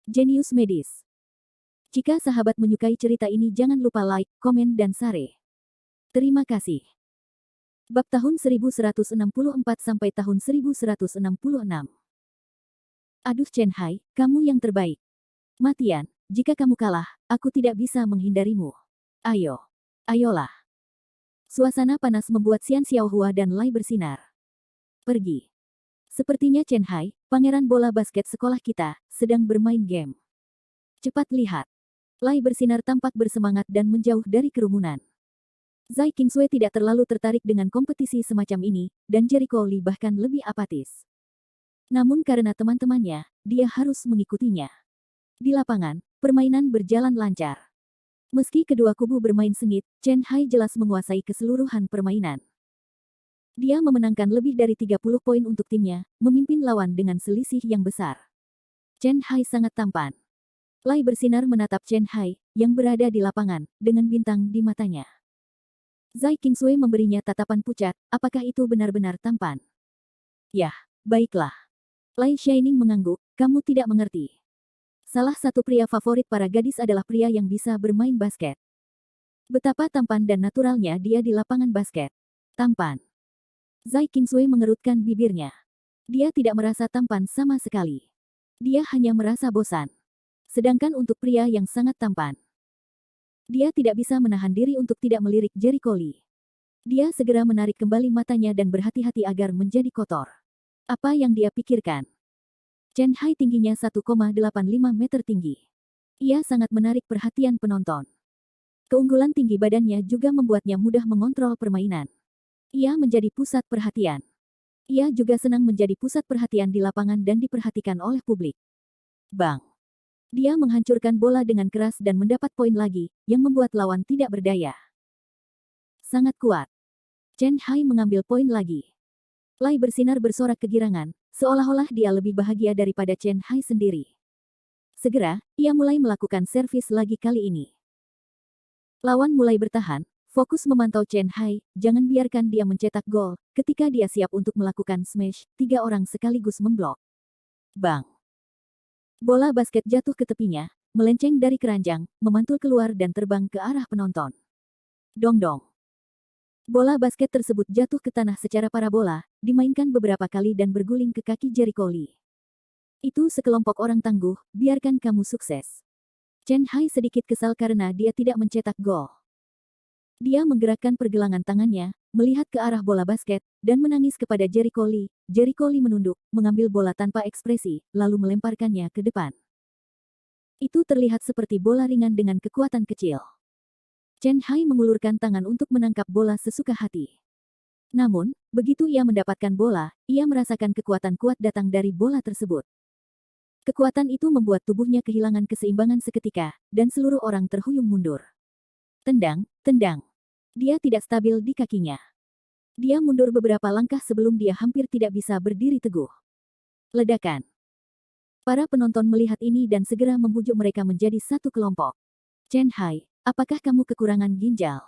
Jenius Medis. Jika sahabat menyukai cerita ini jangan lupa like, komen dan share. Terima kasih. Bab tahun 1164 sampai tahun 1166. Aduh Chen Hai, kamu yang terbaik. Matian, jika kamu kalah, aku tidak bisa menghindarimu. Ayo. Ayolah. Suasana panas membuat Xian Xiaohua dan Lai bersinar. Pergi. Sepertinya Chen Hai, pangeran bola basket sekolah kita, sedang bermain game. Cepat lihat. Lai bersinar tampak bersemangat dan menjauh dari kerumunan. Zai Qingsui tidak terlalu tertarik dengan kompetisi semacam ini, dan Jericho Lee bahkan lebih apatis. Namun karena teman-temannya, dia harus mengikutinya. Di lapangan, permainan berjalan lancar. Meski kedua kubu bermain sengit, Chen Hai jelas menguasai keseluruhan permainan. Dia memenangkan lebih dari 30 poin untuk timnya, memimpin lawan dengan selisih yang besar. Chen Hai sangat tampan. Lai bersinar menatap Chen Hai, yang berada di lapangan, dengan bintang di matanya. Zai Qingsui memberinya tatapan pucat, apakah itu benar-benar tampan? Yah, baiklah. Lai Shining mengangguk, kamu tidak mengerti. Salah satu pria favorit para gadis adalah pria yang bisa bermain basket. Betapa tampan dan naturalnya dia di lapangan basket. Tampan. Zai Qingsui mengerutkan bibirnya. Dia tidak merasa tampan sama sekali. Dia hanya merasa bosan. Sedangkan untuk pria yang sangat tampan, dia tidak bisa menahan diri untuk tidak melirik Jericho Lee. Dia segera menarik kembali matanya dan berhati-hati agar menjadi kotor. Apa yang dia pikirkan? Chen Hai tingginya 1,85 meter tinggi. Ia sangat menarik perhatian penonton. Keunggulan tinggi badannya juga membuatnya mudah mengontrol permainan. Ia menjadi pusat perhatian. Ia juga senang menjadi pusat perhatian di lapangan dan diperhatikan oleh publik. Bang! Dia menghancurkan bola dengan keras dan mendapat poin lagi, yang membuat lawan tidak berdaya. Sangat kuat. Chen Hai mengambil poin lagi. Lai bersinar bersorak kegirangan, seolah-olah dia lebih bahagia daripada Chen Hai sendiri. Segera, ia mulai melakukan servis lagi kali ini. Lawan mulai bertahan, fokus memantau Chen Hai, jangan biarkan dia mencetak gol, ketika dia siap untuk melakukan smash, 3 orang sekaligus memblok. Bang! Bola basket jatuh ke tepinya, melenceng dari keranjang, memantul keluar dan terbang ke arah penonton. Dong-dong. Bola basket tersebut jatuh ke tanah secara parabola, dimainkan beberapa kali dan berguling ke kaki Jericho Lee. Itu sekelompok orang tangguh, biarkan kamu sukses. Chen Hai sedikit kesal karena dia tidak mencetak gol. Dia menggerakkan pergelangan tangannya, melihat ke arah bola basket, dan menangis kepada Jericho Lee. Jericho Lee menunduk, mengambil bola tanpa ekspresi, lalu melemparkannya ke depan. Itu terlihat seperti bola ringan dengan kekuatan kecil. Chen Hai mengulurkan tangan untuk menangkap bola sesuka hati. Namun, begitu ia mendapatkan bola, ia merasakan kekuatan kuat datang dari bola tersebut. Kekuatan itu membuat tubuhnya kehilangan keseimbangan seketika, dan seluruh orang terhuyung mundur. Tendang, tendang. Dia tidak stabil di kakinya. Dia mundur beberapa langkah sebelum dia hampir tidak bisa berdiri teguh. Ledakan. Para penonton melihat ini dan segera membujuk mereka menjadi satu kelompok. Chen Hai, apakah kamu kekurangan ginjal?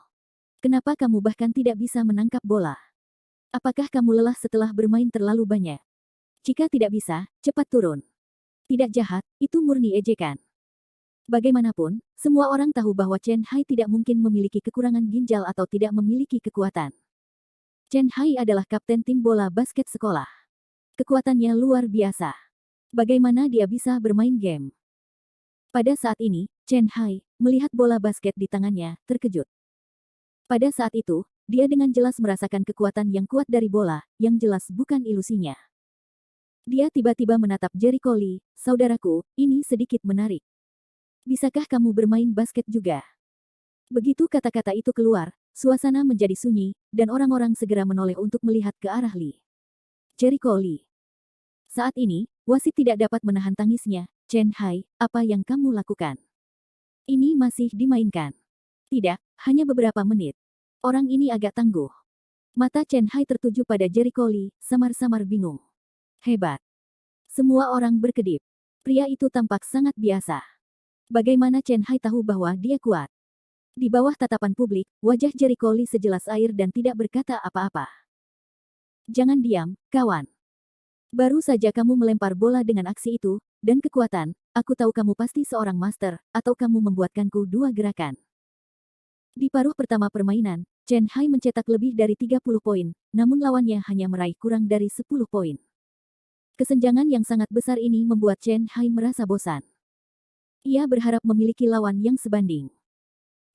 Kenapa kamu bahkan tidak bisa menangkap bola? Apakah kamu lelah setelah bermain terlalu banyak? Jika tidak bisa, cepat turun. Tidak jahat, itu murni ejekan. Bagaimanapun, semua orang tahu bahwa Chen Hai tidak mungkin memiliki kekurangan ginjal atau tidak memiliki kekuatan. Chen Hai adalah kapten tim bola basket sekolah. Kekuatannya luar biasa. Bagaimana dia bisa bermain game? Pada saat ini, Chen Hai, melihat bola basket di tangannya, terkejut. Pada saat itu, dia dengan jelas merasakan kekuatan yang kuat dari bola, yang jelas bukan ilusinya. Dia tiba-tiba menatap Jericho Lee, saudaraku, ini sedikit menarik. Bisakah kamu bermain basket juga? Begitu kata-kata itu keluar, suasana menjadi sunyi, dan orang-orang segera menoleh untuk melihat ke arah Lee. Jericho Lee. Saat ini, wasit tidak dapat menahan tangisnya. Chen Hai, apa yang kamu lakukan? Ini masih dimainkan. Tidak, hanya beberapa menit. Orang ini agak tangguh. Mata Chen Hai tertuju pada Jericho Lee, samar-samar bingung. Hebat. Semua orang berkedip. Pria itu tampak sangat biasa. Bagaimana Chen Hai tahu bahwa dia kuat? Di bawah tatapan publik, wajah Jericho Lee sejelas air dan tidak berkata apa-apa. Jangan diam, kawan. Baru saja kamu melempar bola dengan aksi itu, dan kekuatan, aku tahu kamu pasti seorang master, atau kamu membuatkanku dua gerakan. Di paruh pertama permainan, Chen Hai mencetak lebih dari 30 poin, namun lawannya hanya meraih kurang dari 10 poin. Kesenjangan yang sangat besar ini membuat Chen Hai merasa bosan. Ia berharap memiliki lawan yang sebanding.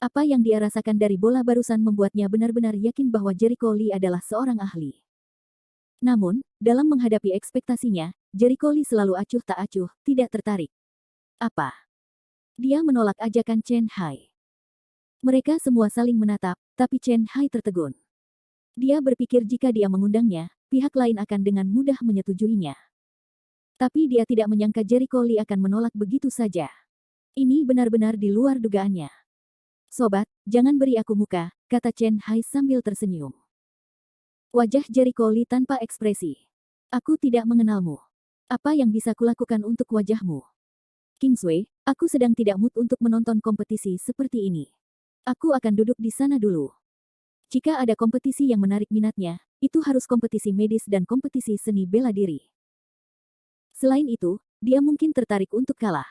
Apa yang dia rasakan dari bola barusan membuatnya benar-benar yakin bahwa Jericho Lee adalah seorang ahli. Namun, dalam menghadapi ekspektasinya, Jericho Lee selalu acuh tak acuh, tidak tertarik. Apa? Dia menolak ajakan Chen Hai. Mereka semua saling menatap, tapi Chen Hai tertegun. Dia berpikir jika dia mengundangnya, pihak lain akan dengan mudah menyetujuinya. Tapi dia tidak menyangka Jericho Lee akan menolak begitu saja. Ini benar-benar di luar dugaannya. Sobat, jangan beri aku muka, kata Chen Hai sambil tersenyum. Wajah Jericho Lee tanpa ekspresi. Aku tidak mengenalmu. Apa yang bisa kulakukan untuk wajahmu? Kingsway, aku sedang tidak mood untuk menonton kompetisi seperti ini. Aku akan duduk di sana dulu. Jika ada kompetisi yang menarik minatnya, itu harus kompetisi medis dan kompetisi seni bela diri. Selain itu, dia mungkin tertarik untuk kalah.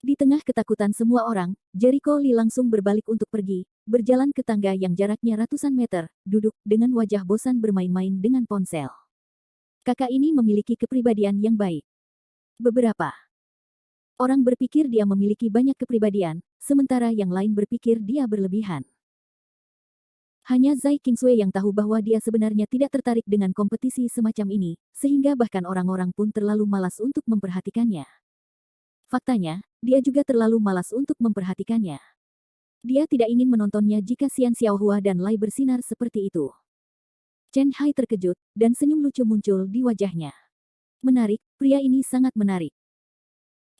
Di tengah ketakutan semua orang, Jericho Lee langsung berbalik untuk pergi, berjalan ke tangga yang jaraknya ratusan meter, duduk dengan wajah bosan bermain-main dengan ponsel. Kakak ini memiliki kepribadian yang baik. Beberapa orang berpikir dia memiliki banyak kepribadian, sementara yang lain berpikir dia berlebihan. Hanya Zai Kingsway yang tahu bahwa dia sebenarnya tidak tertarik dengan kompetisi semacam ini, sehingga bahkan orang-orang pun terlalu malas untuk memperhatikannya. Faktanya, dia juga terlalu malas untuk memperhatikannya. Dia tidak ingin menontonnya jika Xian Xiaohua dan Lai bersinar seperti itu. Chen Hai terkejut, dan senyum lucu muncul di wajahnya. Menarik, pria ini sangat menarik.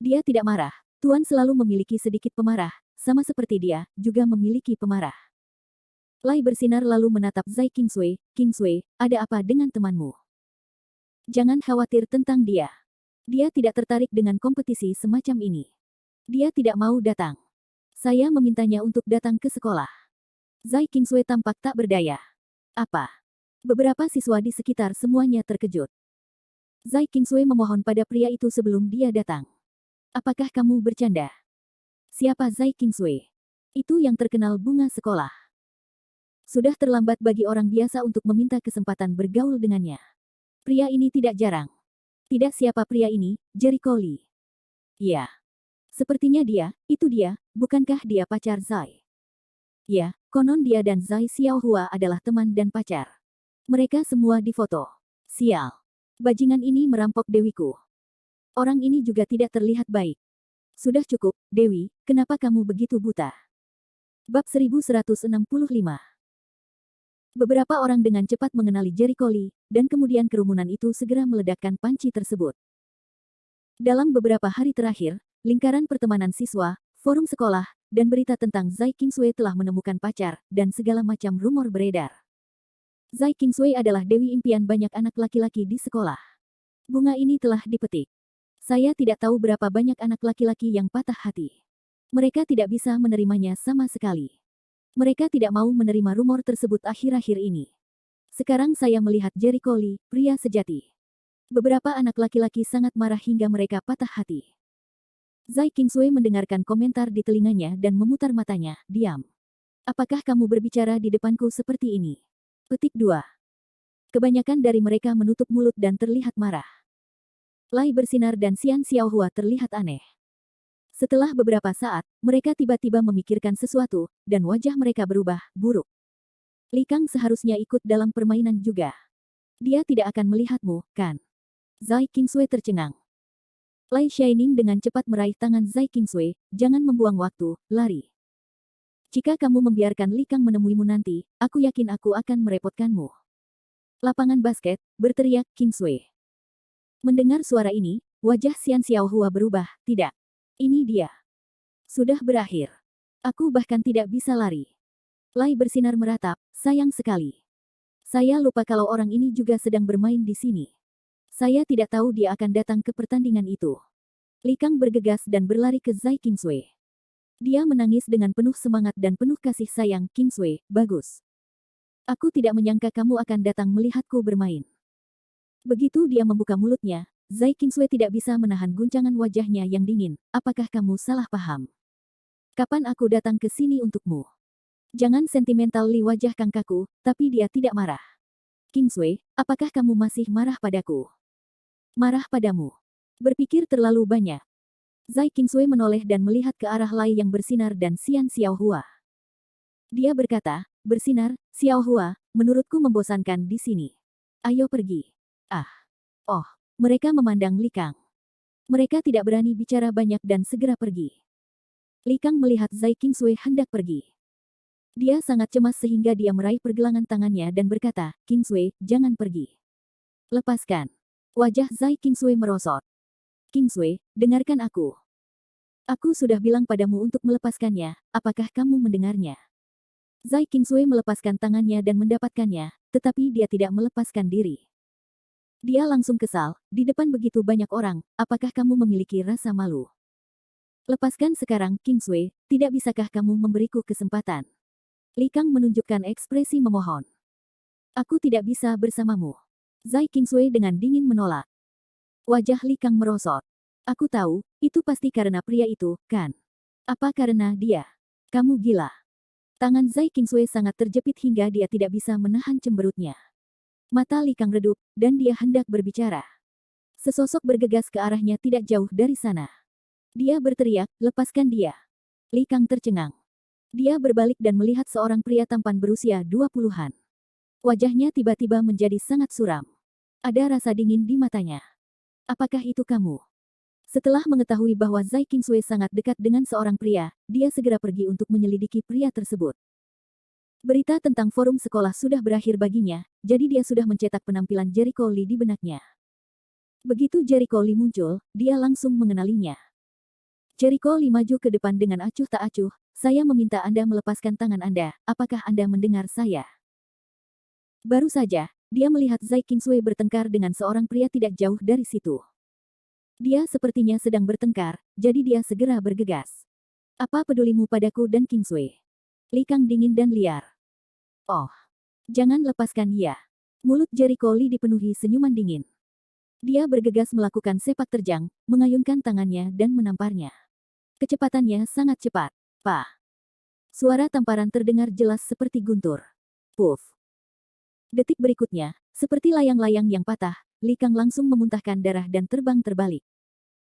Dia tidak marah, Tuan selalu memiliki sedikit pemarah, sama seperti dia, juga memiliki pemarah. Lai bersinar lalu menatap Zai Kingsway, Kingsway, ada apa dengan temanmu? Jangan khawatir tentang dia. Dia tidak tertarik dengan kompetisi semacam ini. Dia tidak mau datang. Saya memintanya untuk datang ke sekolah. Zai Kingsway tampak tak berdaya. Apa? Beberapa siswa di sekitar semuanya terkejut. Zai Kingsway memohon pada pria itu sebelum dia datang. Apakah kamu bercanda? Siapa Zai Kingsway? Itu yang terkenal bunga sekolah. Sudah terlambat bagi orang biasa untuk meminta kesempatan bergaul dengannya. Pria ini tidak jarang. Tidak siapa pria ini, Jericho Lee. Ya. Sepertinya dia, itu dia, bukankah dia pacar Zai? Ya, konon dia dan Zai Xiaohua adalah teman dan pacar. Mereka semua difoto. Sial. Bajingan ini merampok dewiku. Orang ini juga tidak terlihat baik. Sudah cukup, Dewi, kenapa kamu begitu buta? Bab 1165. Beberapa orang dengan cepat mengenali Jericho Lee, dan kemudian kerumunan itu segera meledakkan panci tersebut. Dalam beberapa hari terakhir, lingkaran pertemanan siswa, forum sekolah, dan berita tentang Zai Kingsway telah menemukan pacar, dan segala macam rumor beredar. Zai Kingsway adalah dewi impian banyak anak laki-laki di sekolah. Bunga ini telah dipetik. Saya tidak tahu berapa banyak anak laki-laki yang patah hati. Mereka tidak bisa menerimanya sama sekali. Mereka tidak mau menerima rumor tersebut akhir-akhir ini. Sekarang saya melihat Jericho Lee, pria sejati. Beberapa anak laki-laki sangat marah hingga mereka patah hati. Zai Kingsway mendengarkan komentar di telinganya dan memutar matanya, diam. Apakah kamu berbicara di depanku seperti ini? Petik 2. Kebanyakan dari mereka menutup mulut dan terlihat marah. Lai bersinar dan Xian Xiaohua terlihat aneh. Setelah beberapa saat, mereka tiba-tiba memikirkan sesuatu, dan wajah mereka berubah, buruk. Li Kang seharusnya ikut dalam permainan juga. Dia tidak akan melihatmu, kan? Zai Kingsway tercengang. Lai Shining dengan cepat meraih tangan Zai Kingsway, jangan membuang waktu, lari. Jika kamu membiarkan Li Kang menemuimu nanti, aku yakin aku akan merepotkanmu. Lapangan basket, berteriak Kingsway. Mendengar suara ini, wajah Xian Xiaohua berubah, tidak. Ini dia. Sudah berakhir. Aku bahkan tidak bisa lari. Lai bersinar meratap, sayang sekali. Saya lupa kalau orang ini juga sedang bermain di sini. Saya tidak tahu dia akan datang ke pertandingan itu. Li Kang bergegas dan berlari ke Zai Kingsway. Dia menangis dengan penuh semangat dan penuh kasih sayang, Kingsway, bagus. Aku tidak menyangka kamu akan datang melihatku bermain. Begitu dia membuka mulutnya, Zai Qingsui tidak bisa menahan guncangan wajahnya yang dingin. Apakah kamu salah paham? Kapan aku datang ke sini untukmu? Jangan sentimental li wajah Kangkaku, tapi dia tidak marah. Qingsui, apakah kamu masih marah padaku? Marah padamu. Berpikir terlalu banyak. Zai Qingsui menoleh dan melihat ke arah Lai yang bersinar dan Xian Xiaohua. Dia berkata, bersinar, Xiaohua, menurutku membosankan di sini. Ayo pergi. Ah. Oh. Mereka memandang Li Kang. Mereka tidak berani bicara banyak dan segera pergi. Li Kang melihat Zai Qingsui hendak pergi. Dia sangat cemas sehingga dia meraih pergelangan tangannya dan berkata, Qingsui, jangan pergi. Lepaskan. Wajah Zai Qingsui merosot. Qingsui, dengarkan aku. Aku sudah bilang padamu untuk melepaskannya, apakah kamu mendengarnya? Zai Qingsui melepaskan tangannya dan mendapatkannya, tetapi dia tidak melepaskan diri. Dia langsung kesal, di depan begitu banyak orang, apakah kamu memiliki rasa malu? Lepaskan sekarang, Qingsui, tidak bisakah kamu memberiku kesempatan? Li Kang menunjukkan ekspresi memohon. Aku tidak bisa bersamamu. Zai Qingsui dengan dingin menolak. Wajah Li Kang merosot. Aku tahu, itu pasti karena pria itu, kan? Apa karena dia? Kamu gila. Tangan Zai Qingsui sangat terjepit hingga dia tidak bisa menahan cemberutnya. Mata Li Kang redup, dan dia hendak berbicara. Sesosok bergegas ke arahnya tidak jauh dari sana. Dia berteriak, lepaskan dia. Li Kang tercengang. Dia berbalik dan melihat seorang pria tampan berusia 20-an. Wajahnya tiba-tiba menjadi sangat suram. Ada rasa dingin di matanya. Apakah itu kamu? Setelah mengetahui bahwa Zai Qingsui sangat dekat dengan seorang pria, dia segera pergi untuk menyelidiki pria tersebut. Berita tentang forum sekolah sudah berakhir baginya, jadi dia sudah mencetak penampilan Jericho Lee di benaknya. Begitu Jericho Lee muncul, dia langsung mengenalinya. Jericho Lee maju ke depan dengan acuh tak acuh, saya meminta Anda melepaskan tangan Anda, apakah Anda mendengar saya? Baru saja, dia melihat Zai Qingsui bertengkar dengan seorang pria tidak jauh dari situ. Dia sepertinya sedang bertengkar, jadi dia segera bergegas. Apa pedulimu padaku dan Qingsui? Li Kang dingin dan liar. Oh, jangan lepaskan dia. Mulut Jericho Lee dipenuhi senyuman dingin. Dia bergegas melakukan sepak terjang, mengayunkan tangannya dan menamparnya. Kecepatannya sangat cepat. Pah. Suara tamparan terdengar jelas seperti guntur. Puff. Detik berikutnya, seperti layang-layang yang patah, Li Kang langsung memuntahkan darah dan terbang terbalik.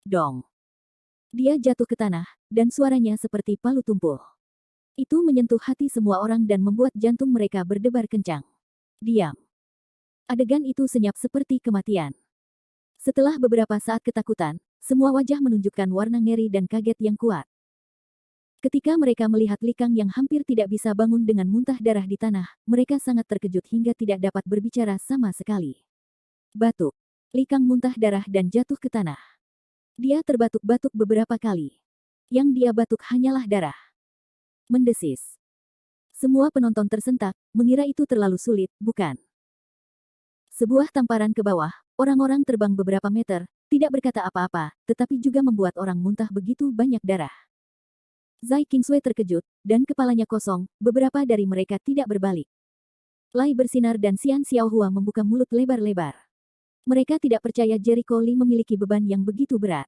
Dong. Dia jatuh ke tanah, dan suaranya seperti palu tumpul. Itu menyentuh hati semua orang dan membuat jantung mereka berdebar kencang. Diam. Adegan itu senyap seperti kematian. Setelah beberapa saat ketakutan, semua wajah menunjukkan warna ngeri dan kaget yang kuat. Ketika mereka melihat Li Kang yang hampir tidak bisa bangun dengan muntah darah di tanah, mereka sangat terkejut hingga tidak dapat berbicara sama sekali. Batuk. Li Kang muntah darah dan jatuh ke tanah. Dia terbatuk-batuk beberapa kali. Yang dia batuk hanyalah darah. Mendesis. Semua penonton tersentak, mengira itu terlalu sulit, bukan? Sebuah tamparan ke bawah, orang-orang terbang beberapa meter, tidak berkata apa-apa, tetapi juga membuat orang muntah begitu banyak darah. Zai Qingsui terkejut, dan kepalanya kosong, beberapa dari mereka tidak berbalik. Lai bersinar dan Xian Xiaohua membuka mulut lebar-lebar. Mereka tidak percaya Jericho Lee memiliki beban yang begitu berat.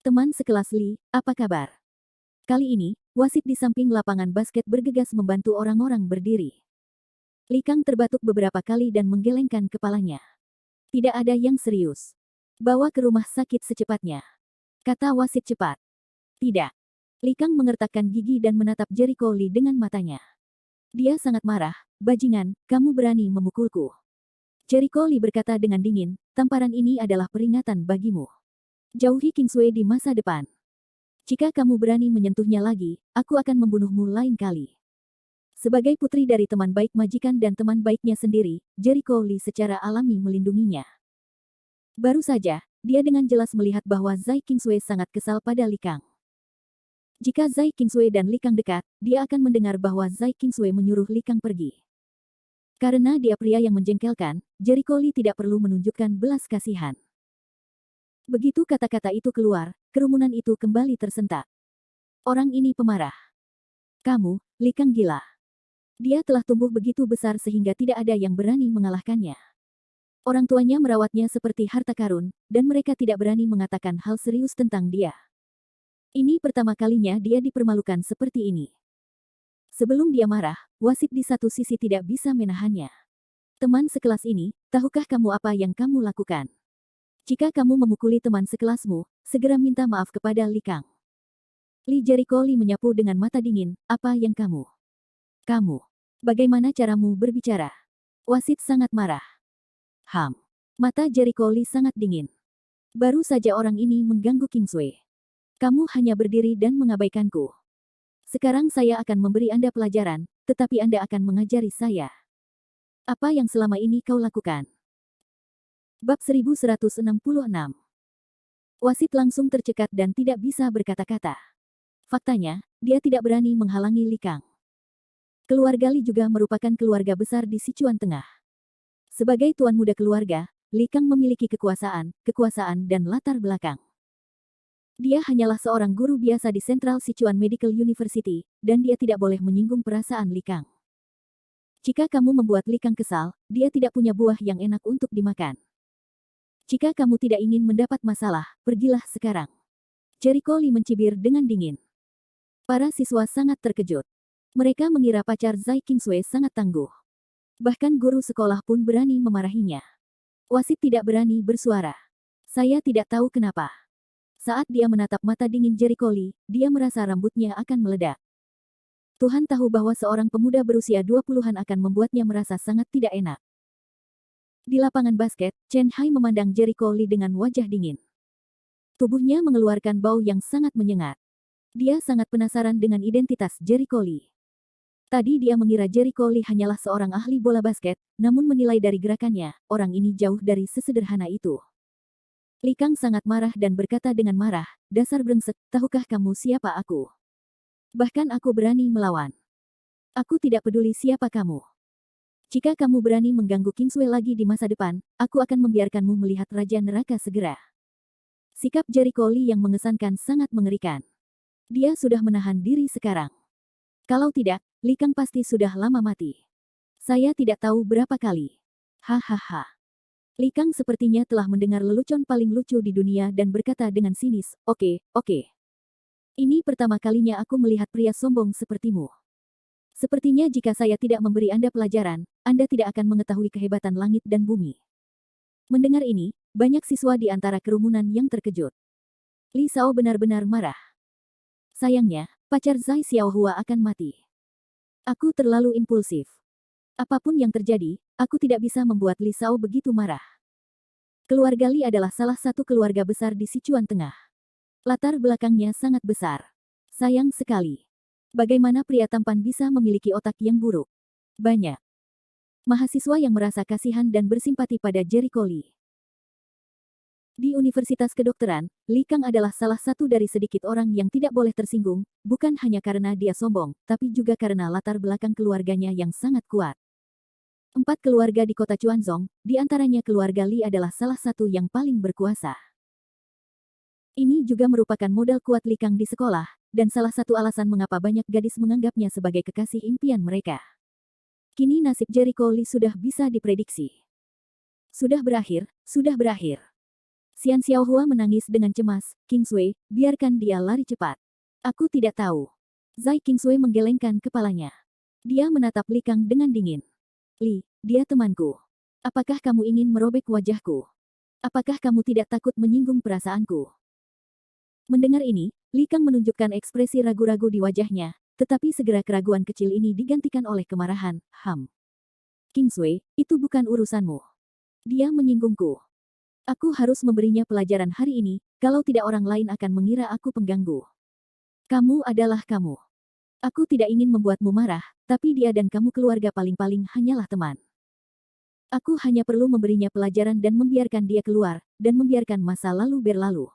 Teman sekelas Lee, apa kabar? Kali ini, wasit di samping lapangan basket bergegas membantu orang-orang berdiri. Li Kang terbatuk beberapa kali dan menggelengkan kepalanya. Tidak ada yang serius. Bawa ke rumah sakit secepatnya. Kata wasit cepat. Tidak. Li Kang mengertakkan gigi dan menatap Jericho Lee dengan matanya. Dia sangat marah, bajingan, kamu berani memukulku. Jericho Lee berkata dengan dingin, tamparan ini adalah peringatan bagimu. Jauhi Qingsui di masa depan. Jika kamu berani menyentuhnya lagi, aku akan membunuhmu lain kali. Sebagai putri dari teman baik majikan dan teman baiknya sendiri, Jericho Lee secara alami melindunginya. Baru saja, dia dengan jelas melihat bahwa Zai Qingsui sangat kesal pada Li Kang. Jika Zai Qingsui dan Li Kang dekat, dia akan mendengar bahwa Zai Qingsui menyuruh Li Kang pergi. Karena dia pria yang menjengkelkan, Jericho Lee tidak perlu menunjukkan belas kasihan. Begitu kata-kata itu keluar, kerumunan itu kembali tersentak. Orang ini pemarah. Kamu, Li Kang gila. Dia telah tumbuh begitu besar sehingga tidak ada yang berani mengalahkannya. Orang tuanya merawatnya seperti harta karun, dan mereka tidak berani mengatakan hal serius tentang dia. Ini pertama kalinya dia dipermalukan seperti ini. Sebelum dia marah, wasit di satu sisi tidak bisa menahannya. Teman sekelas ini, tahukah kamu apa yang kamu lakukan? Jika kamu memukuli teman sekelasmu, segera minta maaf kepada Li Kang. Li Jericho Li menyapu dengan mata dingin, apa yang kamu? Kamu. Bagaimana caramu berbicara? Wasit sangat marah. Mata Jericho Li sangat dingin. Baru saja orang ini mengganggu Kingsway. Kamu hanya berdiri dan mengabaikanku. Sekarang saya akan memberi Anda pelajaran, tetapi Anda akan mengajari saya. Apa yang selama ini kau lakukan? Bab 1166. Wasit langsung tercekat dan tidak bisa berkata-kata. Faktanya, dia tidak berani menghalangi Li Kang. Keluarga Li juga merupakan keluarga besar di Sichuan Tengah. Sebagai tuan muda keluarga, Li Kang memiliki kekuasaan, dan latar belakang. Dia hanyalah seorang guru biasa di Central Sichuan Medical University, dan dia tidak boleh menyinggung perasaan Li Kang. Jika kamu membuat Li Kang kesal, dia tidak punya buah yang enak untuk dimakan. Jika kamu tidak ingin mendapat masalah, pergilah sekarang. Jericho Li mencibir dengan dingin. Para siswa sangat terkejut. Mereka mengira pacar Zai Kingsway sangat tangguh. Bahkan guru sekolah pun berani memarahinya. Wasit tidak berani bersuara. Saya tidak tahu kenapa. Saat dia menatap mata dingin Jericho Li, dia merasa rambutnya akan meledak. Tuhan tahu bahwa seorang pemuda berusia 20-an akan membuatnya merasa sangat tidak enak. Di lapangan basket, Chen Hai memandang Jericho Li dengan wajah dingin. Tubuhnya mengeluarkan bau yang sangat menyengat. Dia sangat penasaran dengan identitas Jericho Li. Tadi dia mengira Jericho Li hanyalah seorang ahli bola basket, namun menilai dari gerakannya, orang ini jauh dari sesederhana itu. Li Kang sangat marah dan berkata dengan marah, dasar brengsek, tahukah kamu siapa aku? Bahkan aku berani melawan. Aku tidak peduli siapa kamu. Jika kamu berani mengganggu Kingsway lagi di masa depan, aku akan membiarkanmu melihat Raja Neraka segera. Sikap Jericho Li yang mengesankan sangat mengerikan. Dia sudah menahan diri sekarang. Kalau tidak, Li Kang pasti sudah lama mati. Saya tidak tahu berapa kali. Hahaha. Li Kang sepertinya telah mendengar lelucon paling lucu di dunia dan berkata dengan sinis, oke. Ini pertama kalinya aku melihat pria sombong sepertimu. Sepertinya jika saya tidak memberi Anda pelajaran, Anda tidak akan mengetahui kehebatan langit dan bumi. Mendengar ini, banyak siswa di antara kerumunan yang terkejut. Li Shao benar-benar marah. Sayangnya, pacar Zai Xiaohua akan mati. Aku terlalu impulsif. Apapun yang terjadi, aku tidak bisa membuat Li Shao begitu marah. Keluarga Li adalah salah satu keluarga besar di Sichuan Tengah. Latar belakangnya sangat besar. Sayang sekali. Bagaimana pria tampan bisa memiliki otak yang buruk? Banyak mahasiswa yang merasa kasihan dan bersimpati pada Jericho Li. Di Universitas Kedokteran, Li Kang adalah salah satu dari sedikit orang yang tidak boleh tersinggung, bukan hanya karena dia sombong, tapi juga karena latar belakang keluarganya yang sangat kuat. 4 keluarga di kota Chuanzong, di antaranya keluarga Li adalah salah satu yang paling berkuasa. Ini juga merupakan modal kuat Li Kang di sekolah, dan salah satu alasan mengapa banyak gadis menganggapnya sebagai kekasih impian mereka. Kini nasib Jericho Li sudah bisa diprediksi. Sudah berakhir, sudah berakhir. Xian Xiaohua menangis dengan cemas, Kingsway, biarkan dia lari cepat. Aku tidak tahu. Zai Kingsway menggelengkan kepalanya. Dia menatap Li Kang dengan dingin. Li, dia temanku. Apakah kamu ingin merobek wajahku? Apakah kamu tidak takut menyinggung perasaanku? Mendengar ini, Li Kang menunjukkan ekspresi ragu-ragu di wajahnya, tetapi segera keraguan kecil ini digantikan oleh kemarahan, Kingsway, itu bukan urusanmu. Dia menyinggungku. Aku harus memberinya pelajaran hari ini, kalau tidak orang lain akan mengira aku pengganggu. Kamu adalah kamu. Aku tidak ingin membuatmu marah, tapi dia dan kamu keluarga paling-paling hanyalah teman. Aku hanya perlu memberinya pelajaran dan membiarkan dia keluar, dan membiarkan masa lalu berlalu.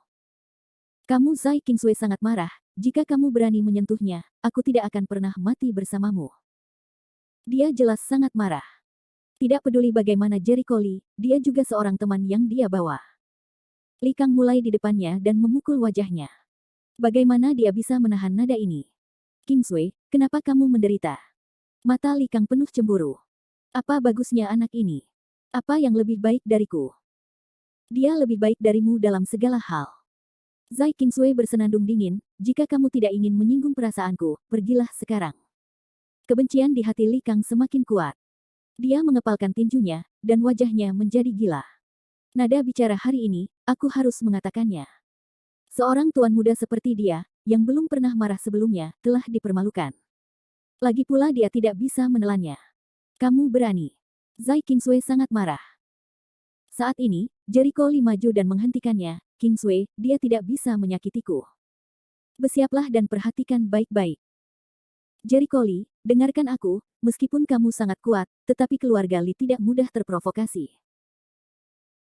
Kamu Zai Kingsway sangat marah, jika kamu berani menyentuhnya, aku tidak akan pernah mati bersamamu. Dia jelas sangat marah. Tidak peduli bagaimana Jericho Li, dia juga seorang teman yang dia bawa. Li Kang mulai di depannya dan memukul wajahnya. Bagaimana dia bisa menahan nada ini? Kingsway, kenapa kamu menderita? Mata Li Kang penuh cemburu. Apa bagusnya anak ini? Apa yang lebih baik dariku? Dia lebih baik darimu dalam segala hal. Zai Qingsui bersenandung dingin, jika kamu tidak ingin menyinggung perasaanku, pergilah sekarang. Kebencian di hati Li Kang semakin kuat. Dia mengepalkan tinjunya, dan wajahnya menjadi gila. Nada bicara hari ini, aku harus mengatakannya. Seorang tuan muda seperti dia, yang belum pernah marah sebelumnya, telah dipermalukan. Lagi pula dia tidak bisa menelannya. Kamu berani. Zai Qingsui sangat marah. Saat ini, Jericho Lee maju dan menghentikannya. Qingsui, dia tidak bisa menyakitiku. Bersiaplah dan perhatikan baik-baik. Jericho Lee, dengarkan aku, meskipun kamu sangat kuat, tetapi keluarga Lee tidak mudah terprovokasi.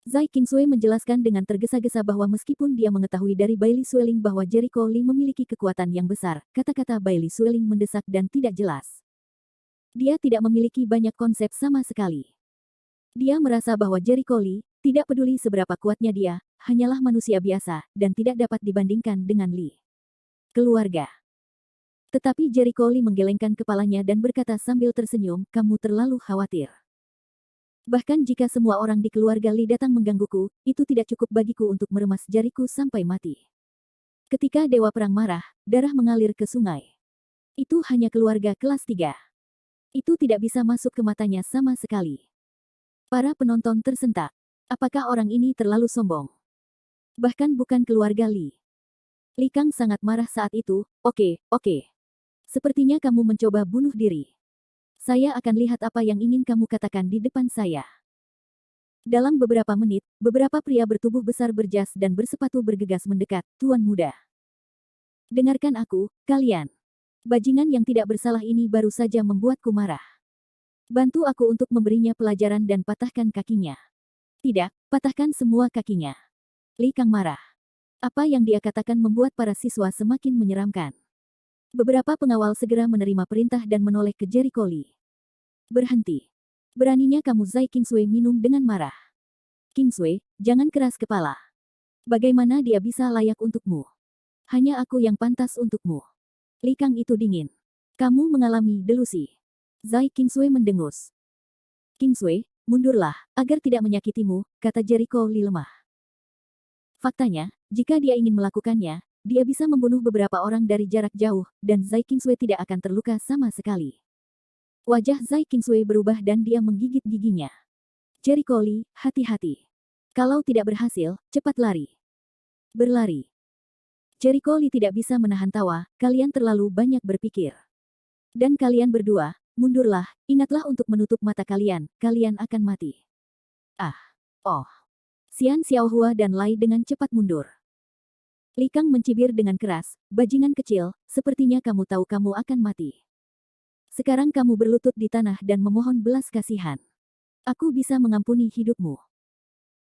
Zai Qingsui menjelaskan dengan tergesa-gesa bahwa meskipun dia mengetahui dari Bailey Sueling bahwa Jericho Lee memiliki kekuatan yang besar, kata-kata Bailey Sueling mendesak dan tidak jelas. Dia tidak memiliki banyak konsep sama sekali. Dia merasa bahwa Jericho Lee, tidak peduli seberapa kuatnya dia, hanyalah manusia biasa, dan tidak dapat dibandingkan dengan Lee. Keluarga. Tetapi Jericho Lee menggelengkan kepalanya dan berkata sambil tersenyum, kamu terlalu khawatir. Bahkan jika semua orang di keluarga Lee datang menggangguku, itu tidak cukup bagiku untuk meremas jariku sampai mati. Ketika Dewa Perang marah, darah mengalir ke sungai. Itu hanya keluarga kelas 3. Itu tidak bisa masuk ke matanya sama sekali. Para penonton tersentak. Apakah orang ini terlalu sombong? Bahkan bukan keluarga Lee. Li Kang sangat marah saat itu. Oke. Sepertinya kamu mencoba bunuh diri. Saya akan lihat apa yang ingin kamu katakan di depan saya. Dalam beberapa menit, beberapa pria bertubuh besar berjas dan bersepatu bergegas mendekat, Tuan Muda. Dengarkan aku, kalian. Bajingan yang tidak bersalah ini baru saja membuatku marah. Bantu aku untuk memberinya pelajaran dan patahkan kakinya. Tidak, patahkan semua kakinya. Li Kang marah. Apa yang dia katakan membuat para siswa semakin menyeramkan. Beberapa pengawal segera menerima perintah dan menoleh ke Jericho Lee. Berhenti. Beraninya kamu Zai Qingsui minum dengan marah. Qingsui, jangan keras kepala. Bagaimana dia bisa layak untukmu? Hanya aku yang pantas untukmu. Li Kang itu dingin. Kamu mengalami delusi. Zai Qingsui mendengus. Qingsui, mundurlah, agar tidak menyakitimu, kata Jericho Lee lemah. Faktanya, jika dia ingin melakukannya, dia bisa membunuh beberapa orang dari jarak jauh, dan Zai Qingsui tidak akan terluka sama sekali. Wajah Zai Qingsui berubah dan dia menggigit giginya. Jericho Lee, hati-hati. Kalau tidak berhasil, cepat lari. Berlari. Jericho Lee tidak bisa menahan tawa, kalian terlalu banyak berpikir. Dan kalian berdua, mundurlah, ingatlah untuk menutup mata kalian, kalian akan mati. Oh. Xian Xiaohua dan Lai dengan cepat mundur. Li Kang mencibir dengan keras, bajingan kecil, sepertinya kamu tahu kamu akan mati. Sekarang kamu berlutut di tanah dan memohon belas kasihan. Aku bisa mengampuni hidupmu.